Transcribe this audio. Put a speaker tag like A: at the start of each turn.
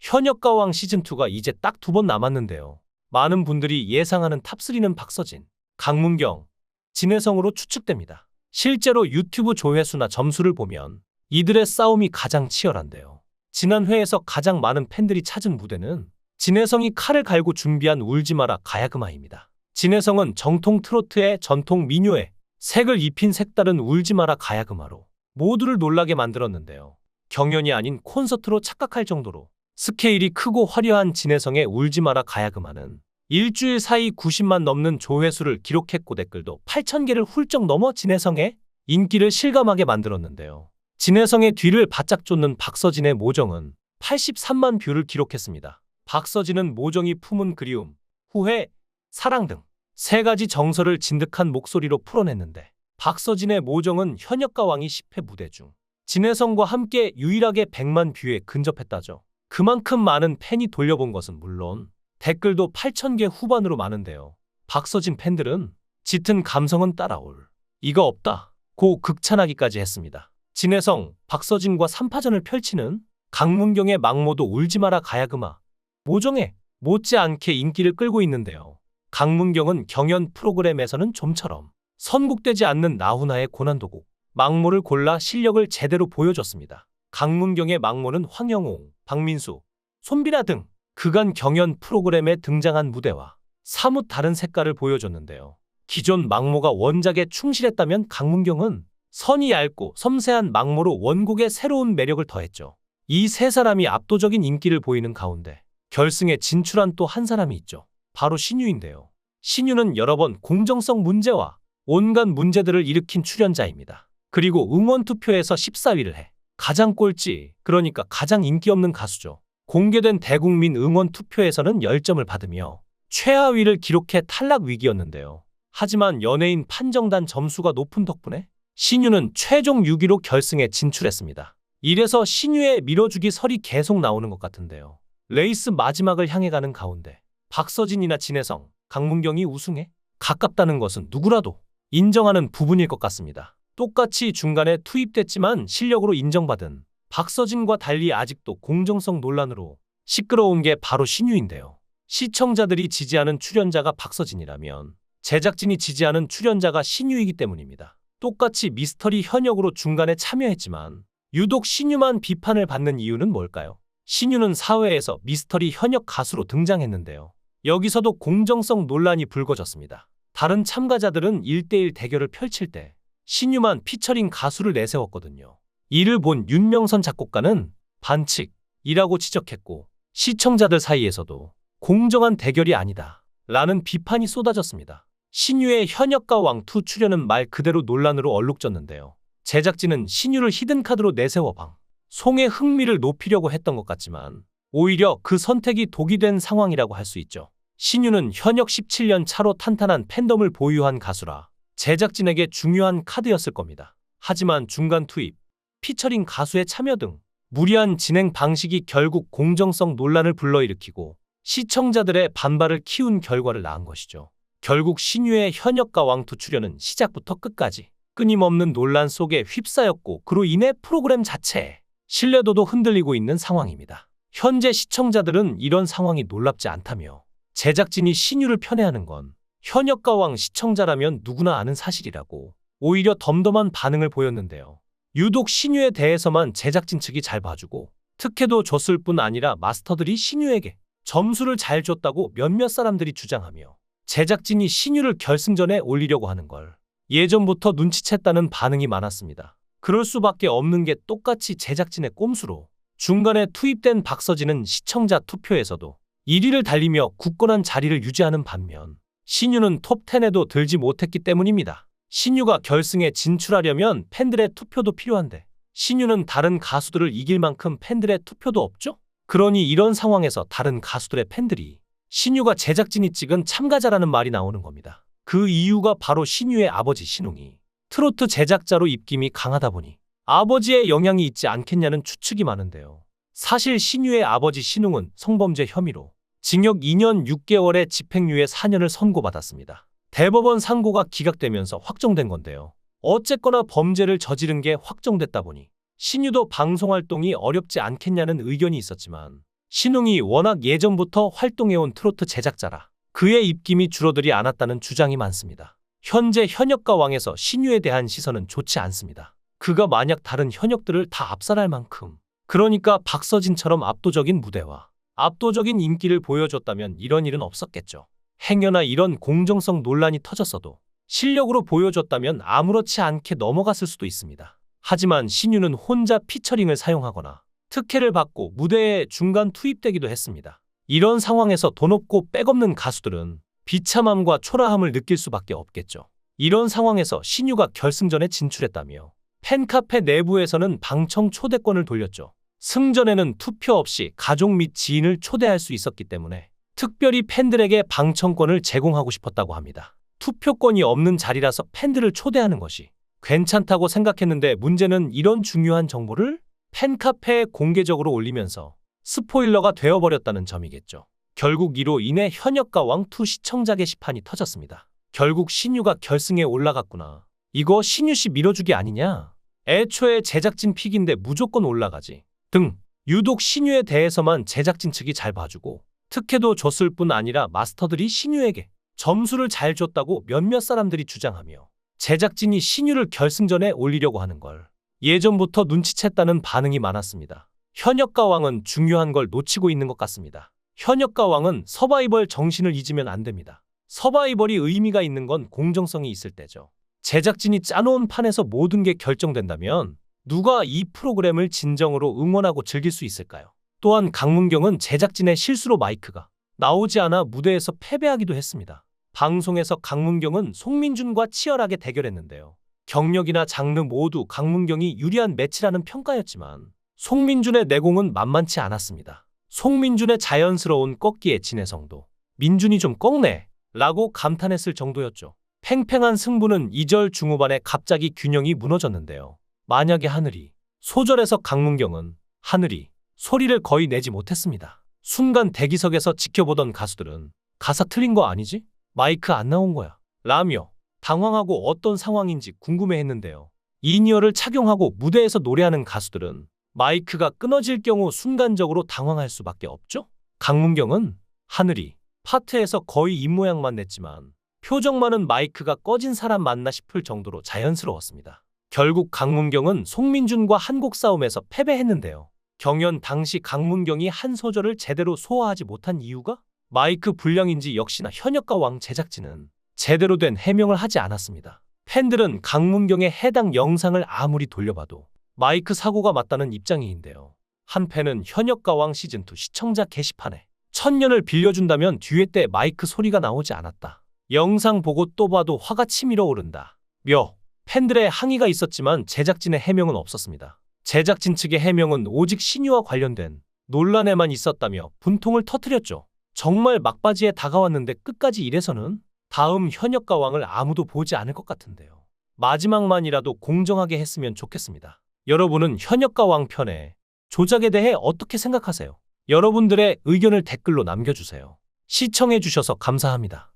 A: 현역가왕 시즌2가 이제 딱 2번 남았는데요. 많은 분들이 예상하는 탑3는 박서진, 강문경, 진혜성으로 추측됩니다. 실제로 유튜브 조회수나 점수를 보면 이들의 싸움이 가장 치열한데요. 지난 회에서 가장 많은 팬들이 찾은 무대는 진혜성이 칼을 갈고 준비한 울지마라 가야그마입니다. 진혜성은 정통 트로트의 전통 민요에 색을 입힌 색다른 울지마라 가야그마로 모두를 놀라게 만들었는데요. 경연이 아닌 콘서트로 착각할 정도로 스케일이 크고 화려한 진혜성의 울지마라 가야그마는 일주일 사이 90만 넘는 조회수를 기록했고 댓글도 8,000개를 훌쩍 넘어 진혜성의 인기를 실감하게 만들었는데요. 진혜성의 뒤를 바짝 쫓는 박서진의 모정은 83만 뷰를 기록했습니다. 박서진은 모정이 품은 그리움, 후회, 사랑 등 세 가지 정서를 진득한 목소리로 풀어냈는데 박서진의 모정은 현역가왕이 10회 무대 중 진혜성과 함께 유일하게 100만 뷰에 근접했다죠. 그만큼 많은 팬이 돌려본 것은 물론 댓글도 8,000개 후반으로 많은데요. 박서진 팬들은 짙은 감성은 따라올 이가 없다 고 극찬하기까지 했습니다. 진혜성, 박서진과 3파전을 펼치는 강문경의 막모도 울지마라 가야그마, 모정에 못지않게 인기를 끌고 있는데요. 강문경은 경연 프로그램에서는 좀처럼 선곡되지 않는 나훈아의 고난도곡 막모를 골라 실력을 제대로 보여줬습니다. 강문경의 막모는 황영웅, 박민수, 손비나 등 그간 경연 프로그램에 등장한 무대와 사뭇 다른 색깔을 보여줬는데요. 기존 막모가 원작에 충실했다면 강문경은 선이 얇고 섬세한 막모로 원곡에 새로운 매력을 더했죠. 이 세 사람이 압도적인 인기를 보이는 가운데 결승에 진출한 또 한 사람이 있죠. 바로 신유인데요. 신유는 여러 번 공정성 문제와 온갖 문제들을 일으킨 출연자입니다. 그리고 응원 투표에서 14위를 해 가장 꼴찌, 그러니까 가장 인기 없는 가수죠. 공개된 대국민 응원 투표에서는 10점을 받으며 최하위를 기록해 탈락 위기였는데요. 하지만 연예인 판정단 점수가 높은 덕분에 신유는 최종 6위로 결승에 진출했습니다. 이래서 신유의 밀어주기 설이 계속 나오는 것 같은데요. 레이스 마지막을 향해 가는 가운데 박서진이나 진혜성, 강문경이 우승에 가깝다는 것은 누구라도 인정하는 부분일 것 같습니다. 똑같이 중간에 투입됐지만 실력으로 인정받은 박서진과 달리 아직도 공정성 논란으로 시끄러운 게 바로 신유인데요. 시청자들이 지지하는 출연자가 박서진이라면 제작진이 지지하는 출연자가 신유이기 때문입니다. 똑같이 미스터리 현역으로 중간에 참여했지만 유독 신유만 비판을 받는 이유는 뭘까요? 신유는 사회에서 미스터리 현역 가수로 등장했는데요. 여기서도 공정성 논란이 불거졌습니다. 다른 참가자들은 1대1 대결을 펼칠 때 신유만 피처링 가수를 내세웠거든요. 이를 본 윤명선 작곡가는 반칙이라고 지적했고 시청자들 사이에서도 공정한 대결이 아니다 라는 비판이 쏟아졌습니다. 신유의 현역가왕2 출연은 말 그대로 논란으로 얼룩졌는데요. 제작진은 신유를 히든카드로 내세워 방송의 흥미를 높이려고 했던 것 같지만 오히려 그 선택이 독이 된 상황이라고 할 수 있죠. 신유는 현역 17년 차로 탄탄한 팬덤을 보유한 가수라 제작진에게 중요한 카드였을 겁니다. 하지만 중간 투입, 피처링 가수의 참여 등 무리한 진행 방식이 결국 공정성 논란을 불러일으키고 시청자들의 반발을 키운 결과를 낳은 것이죠. 결국 신유의 현역가왕2 출연은 시작부터 끝까지 끊임없는 논란 속에 휩싸였고 그로 인해 프로그램 자체의 신뢰도도 흔들리고 있는 상황입니다. 현재 시청자들은 이런 상황이 놀랍지 않다며 제작진이 신유를 편애하는 건 현역가왕 시청자라면 누구나 아는 사실이라고 오히려 덤덤한 반응을 보였는데요. 유독 신유에 대해서만 제작진 측이 잘 봐주고 특혜도 줬을 뿐 아니라 마스터들이 신유에게 점수를 잘 줬다고 몇몇 사람들이 주장하며 제작진이 신유를 결승전에 올리려고 하는 걸 예전부터 눈치챘다는 반응이 많았습니다. 그럴 수밖에 없는 게 똑같이 제작진의 꼼수로 중간에 투입된 박서진은 시청자 투표에서도 1위를 달리며 굳건한 자리를 유지하는 반면 신유는 톱10에도 들지 못했기 때문입니다. 신유가 결승에 진출하려면 팬들의 투표도 필요한데 신유는 다른 가수들을 이길 만큼 팬들의 투표도 없죠? 그러니 이런 상황에서 다른 가수들의 팬들이 신유가 제작진이 찍은 참가자라는 말이 나오는 겁니다. 그 이유가 바로 신유의 아버지 신웅이 트로트 제작자로 입김이 강하다 보니 아버지의 영향이 있지 않겠냐는 추측이 많은데요. 사실 신유의 아버지 신웅은 성범죄 혐의로 징역 2년 6개월에 집행유예 4년을 선고받았습니다. 대법원 상고가 기각되면서 확정된 건데요. 어쨌거나 범죄를 저지른 게 확정됐다 보니 신유도 방송활동이 어렵지 않겠냐는 의견이 있었지만 신웅이 워낙 예전부터 활동해온 트로트 제작자라 그의 입김이 줄어들지 않았다는 주장이 많습니다. 현재 현역과 왕에서 신유에 대한 시선은 좋지 않습니다. 그가 만약 다른 현역들을 다 압살할 만큼, 그러니까 박서진처럼 압도적인 무대와 압도적인 인기를 보여줬다면 이런 일은 없었겠죠. 행여나 이런 공정성 논란이 터졌어도 실력으로 보여줬다면 아무렇지 않게 넘어갔을 수도 있습니다. 하지만 신유는 혼자 피처링을 사용하거나 특혜를 받고 무대에 중간 투입되기도 했습니다. 이런 상황에서 돈 없고 백 없는 가수들은 비참함과 초라함을 느낄 수밖에 없겠죠. 이런 상황에서 신유가 결승전에 진출했다며 팬카페 내부에서는 방청 초대권을 돌렸죠. 승전에는 투표 없이 가족 및 지인을 초대할 수 있었기 때문에 특별히 팬들에게 방청권을 제공하고 싶었다고 합니다. 투표권이 없는 자리라서 팬들을 초대하는 것이 괜찮다고 생각했는데 문제는 이런 중요한 정보를 팬카페에 공개적으로 올리면서 스포일러가 되어버렸다는 점이겠죠. 결국 이로 인해 현역과 왕2 시청자 게시판이 터졌습니다. 결국 신유가 결승에 올라갔구나. 이거 신유씨 밀어주기 아니냐? 애초에 제작진 픽인데 무조건 올라가지. 등 유독 신유에 대해서만 제작진 측이 잘 봐주고 특혜도 줬을 뿐 아니라 마스터들이 신유에게 점수를 잘 줬다고 몇몇 사람들이 주장하며 제작진이 신유를 결승전에 올리려고 하는 걸 예전부터 눈치챘다는 반응이 많았습니다. 현역과 왕은 중요한 걸 놓치고 있는 것 같습니다. 현역과 왕은 서바이벌 정신을 잊으면 안 됩니다. 서바이벌이 의미가 있는 건 공정성이 있을 때죠. 제작진이 짜놓은 판에서 모든 게 결정된다면 누가 이 프로그램을 진정으로 응원하고 즐길 수 있을까요? 또한 강문경은 제작진의 실수로 마이크가 나오지 않아 무대에서 패배하기도 했습니다. 방송에서 강문경은 송민준과 치열하게 대결했는데요. 경력이나 장르 모두 강문경이 유리한 매치라는 평가였지만 송민준의 내공은 만만치 않았습니다. 송민준의 자연스러운 꺾기의 진해성도 민준이 좀 꺾네 라고 감탄했을 정도였죠. 팽팽한 승부는 2절 중후반에 갑자기 균형이 무너졌는데요. 만약에 하늘이 소절에서 강문경은 하늘이 소리를 거의 내지 못했습니다. 순간 대기석에서 지켜보던 가수들은 가사 틀린 거 아니지? 마이크 안 나온 거야 라며 당황하고 어떤 상황인지 궁금해했는데요. 인이어를 착용하고 무대에서 노래하는 가수들은 마이크가 끊어질 경우 순간적으로 당황할 수밖에 없죠. 강문경은 하늘이 파트에서 거의 입모양만 냈지만 표정만은 마이크가 꺼진 사람 맞나 싶을 정도로 자연스러웠습니다. 결국 강문경은 송민준과 한 곡 싸움에서 패배했는데요. 경연 당시 강문경이 한 소절을 제대로 소화하지 못한 이유가 마이크 불량인지 역시나 현역과 왕 제작진은 제대로 된 해명을 하지 않았습니다. 팬들은 강문경의 해당 영상을 아무리 돌려봐도 마이크 사고가 맞다는 입장인데요. 한 팬은 현역과 왕 시즌2 시청자 게시판에 천년을 빌려준다면 듀엣 때 마이크 소리가 나오지 않았다. 영상 보고 또 봐도 화가 치밀어 오른다. 며 팬들의 항의가 있었지만 제작진의 해명은 없었습니다. 제작진 측의 해명은 오직 신유와 관련된 논란에만 있었다며 분통을 터뜨렸죠. 정말 막바지에 다가왔는데 끝까지 이래서는 다음 현역과 왕을 아무도 보지 않을 것 같은데요. 마지막만이라도 공정하게 했으면 좋겠습니다. 여러분은 현역과 왕 편의 조작에 대해 어떻게 생각하세요? 여러분들의 의견을 댓글로 남겨주세요. 시청해주셔서 감사합니다.